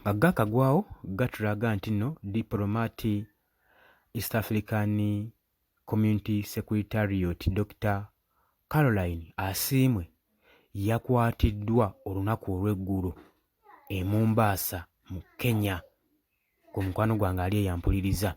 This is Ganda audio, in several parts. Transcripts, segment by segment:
Agakagwawo gatulaga nti nno diplomati East African Community Secretariat Dr. Caroline Asiimwe yakwatiddwa olunaku olw'eggulo e Mombasa mu Kenya. Ku mukwano gwange ali eyampuliriza.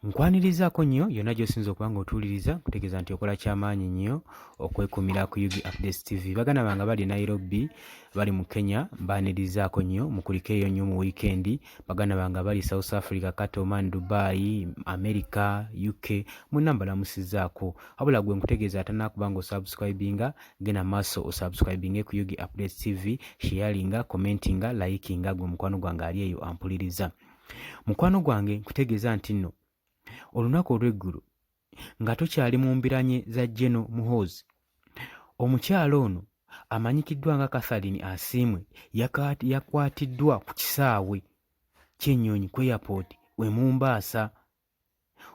Nkwanirizaako nnyo yonna gy'osinza okuba ng'otuwuliriza kutegeeza nti okola ky'amaanyi nnyo okwekumira ku UG Updates TV. Baganda bange bali Nairobi, bali mu Kenya, mbaanirizaako nnyo mukulikeeyo nnyo mu wiikendi. Baganda bange bali South Africa, Oman, Dubai, America, UK, mwenna mbalamusizzaako. Wabula gwe nkutegeeza atanaakuba ng'osubscribinga, genda maaso osubscribinge ku UG Updates TV, sharinga, commentinga, likinga, gwe mukwano gwange ali eyo ampuliriza. Mukwano gwange nkutegeeza nti nno olunaku olw'eggulu nga tukyali mu mbiranye za General Muhoozi, omukyalo ono amanyikiddwa nga Catherine Asiimwe yakwatiddwa ku kisaawe ky'ennyonyi ku airport we Mombasa.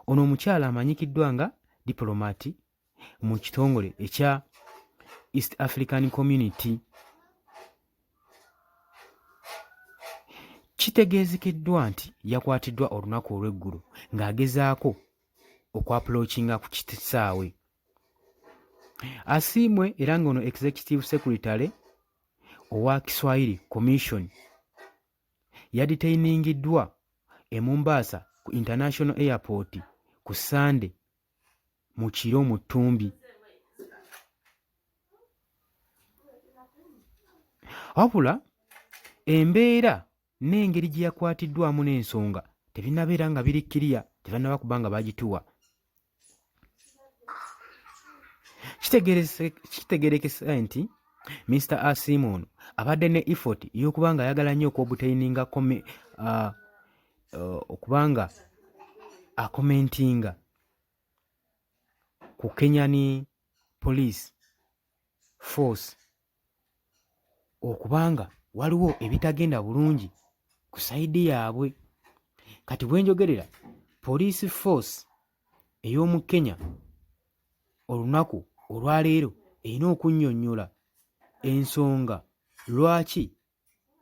Ono omukyala amanyikiddwa nga diplomati mu kitongole ekya East African Community. Kitegeezekeddwa nti yakwatiddwa olunaku olw'eggulu ng'agezaako okwapuloochinga ku kisaawe. Asiimwe era ng'ono Executive Secretary owa Kiswahili Commission yadetainingiddwa e Mombasa ku International Airport ku Sunday mu kiro mu ttumbi. Wabula embeera n'engeri gye yakwatiddwamu n'ensonga tebinnabeera nga biri kiriya, tebannaba kuba nga bagituwa. Kitegeerekesa nti Mr. Asiimwe ono abadde ne effort y'okuba nga ayagala nnyo okwobutaininga okuba nga akomentinga ku Kenyan Police Force okubanga waliwo ebitagenda bulungi ku sayidi yaabwe. Kati bwe njogerera Police Force ey'omu Kenya olunaku olwaleero erina okunnyonnyola ensonga lwaki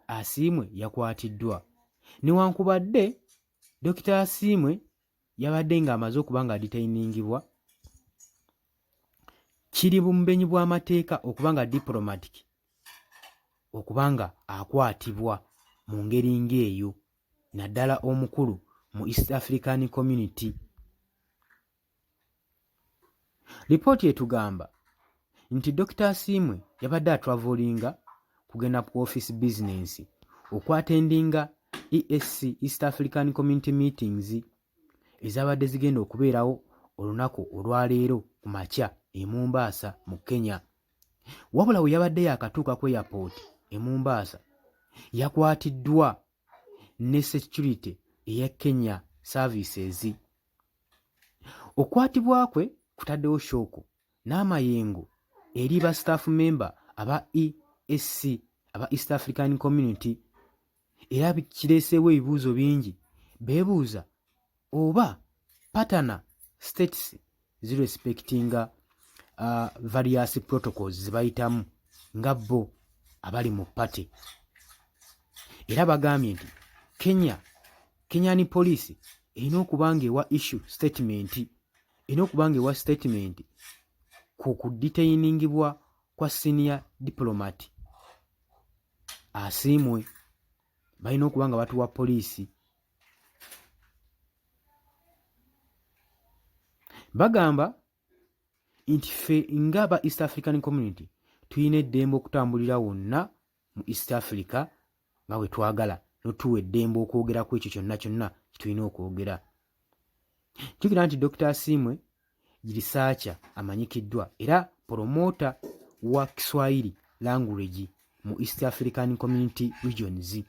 Asiimwe yakwatiddwa. Newankubadde Dr. Asiimwe yabadde ng'amaze okuba nga adetainingibwa, kiri bumubenyi bw'amateeka okuba nga diplomatic okuba nga akwatibwa mu ngeri ng'eyo, naddala omukulu mu East African Community. Lipooti etugamba nti Dr. Asiimwe yabadde atravolinga kugenda ku office business okwatendinga EAC East African Community Meetings ezabadde zigenda okubeerawo olunaku olwaleero ku makya e Mombasa mu Kenya. Wabula we yabadde yakatuuka ku airport e Mombasa yakwatiddwa ne security eya Kenya Services. Okwatibwa kwe kutaddewo shooko n'amayengo eri ba staff member aba EAC aba East African Community, era kireeseewo ebibuuzo bingi. Beebuuza oba partner states zirespectinga various protocols zibayitamu nga bo abali mu party. Era bagambye nti Kenyan Police erina okuba ng'ewa issue statement, erina okuba ng'ewa statement ku kudetainingibwa kwa senior diplomat Asiimwe. Balina okuba nga batuwa poliisi. Bagamba nti ffe ng'aba East African Community tulina eddembe okutambulira wonna mu East Africa nga bwe twagala, notuwa eddembe okwogera ku ekyo kyonna kyonna kitulina okwogera. Jjukira nti Dr. Asiimwe researcher amanyikiddwa era promota wa Kiswahili language mu East African Community Regions.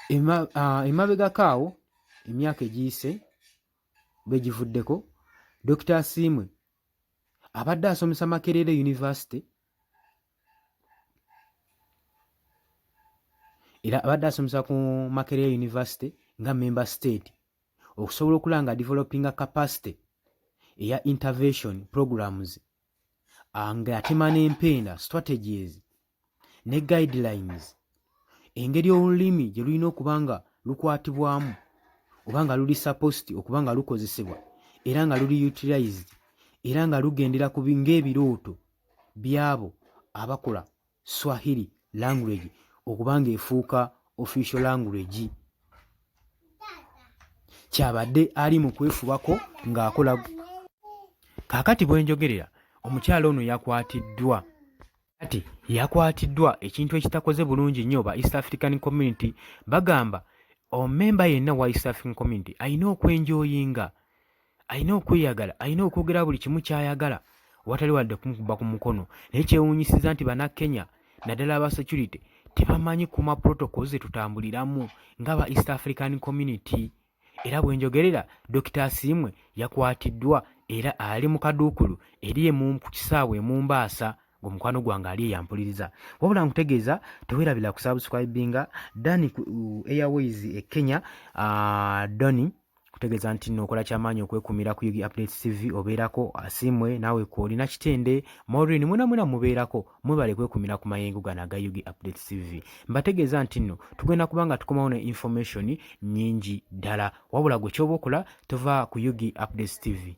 Emabegako awo emyaka egiyise begivuddeko, Dr. Asiimwe abadde asomesa Makerere University, era abadde asomesa ku Makerere University nga member state okusobola okulanga developing capacity eya intervention programs nga atema n'empenda strategies ne guidelines engeri olulimi gye lulina okuba nga lukwatibwamu oba nga luli supposed okuba nga lukozesebwa era nga luli utilized era nga lugendera ku ng'ebirooto byabo abakola Swahili language okuba ng'efuuka official language. Kyabadde ali mu kwefubako ng'akola. Kaakati bwe njogerera omukyala ono yakwatiddwa. Kati yakwatiddwa ekintu ekitakoze bulungi nnyo ba East African Community bagamba omemba yenna wa East African Community alina okwenjooyinga, alina okweyagala, alina okwogera buli kimu ky'ayagala watali wadde kumukuba ku mukono. Naye kyewuunyisiza nti bannakenya naddala aba security tebamanyi kuma protocols ze tutambuliramu ng'aba East African Community. Era bwe njogerera Dr. Asiimwe yakwatiddwa era ali mu kaduukulu eri ku kisaawe mu Mbaasa ng'omukwano gwange ali eyampuliriza. Wabula nkutegeeza teweerabira ku subscribinga Dani ku Airways e Kenya. Doni kutegeeza nti nookola kyamaanyi okwekumira ku Yugi Updates TV obeerako Asiimwe naawe kw'olina Kitende Maureen mwena mubeerako mwebale kwekumira ku mayengo gano aga Yugi Updates TV. Mbategeeza nti nno tugenda kuba nga tukomawo ne information nnyingi ddala wabula gwe ky'oba okola tova ku Yugi Updates TV.